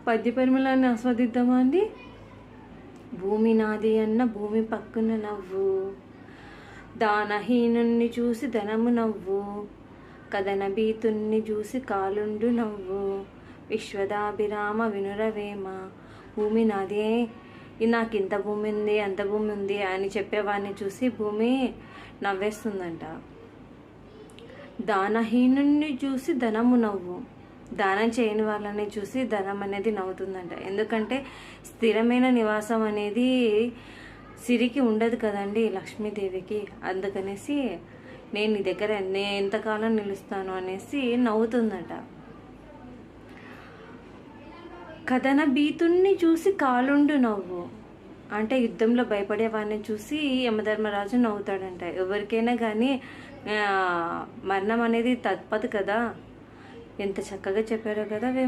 పద్య పరిమళాన్ని ఆస్వాదిద్దామా అండి. భూమి నాది అన్న భూమి పక్కన నవ్వు, దానహీనుణ్ణి చూసి ధనము నవ్వు, కథన భీతుణ్ణి చూసి కాలుండు నవ్వు, విశ్వదాభిరామ వినురవేమ. భూమి నాదే, నాకు ఇంత భూమి ఉంది అంత భూమి ఉంది అని చెప్పేవాడిని చూసి భూమి నవ్వేస్తుందంట. దానహీనుణ్ణి చూసి ధనము నవ్వు, దానం చేయని వాళ్ళని చూసి ధనం అనేది నవ్వుతుందంట. ఎందుకంటే స్థిరమైన నివాసం అనేది సిరికి ఉండదు కదండి లక్ష్మీదేవికి. అందుకనేసి నేను నీ దగ్గర ఎంతకాలం నిలుస్తాను అనేసి నవ్వుతుందట. కథన భీతుణ్ణి చూసి కాలుండు నవ్వు అంటే యుద్ధంలో భయపడే వాడిని చూసి యమధర్మరాజు నవ్వుతాడంట. ఎవరికైనా కానీ మరణం అనేది తప్పదు కదా. ఎంత చక్కగా చెప్పారో కదా.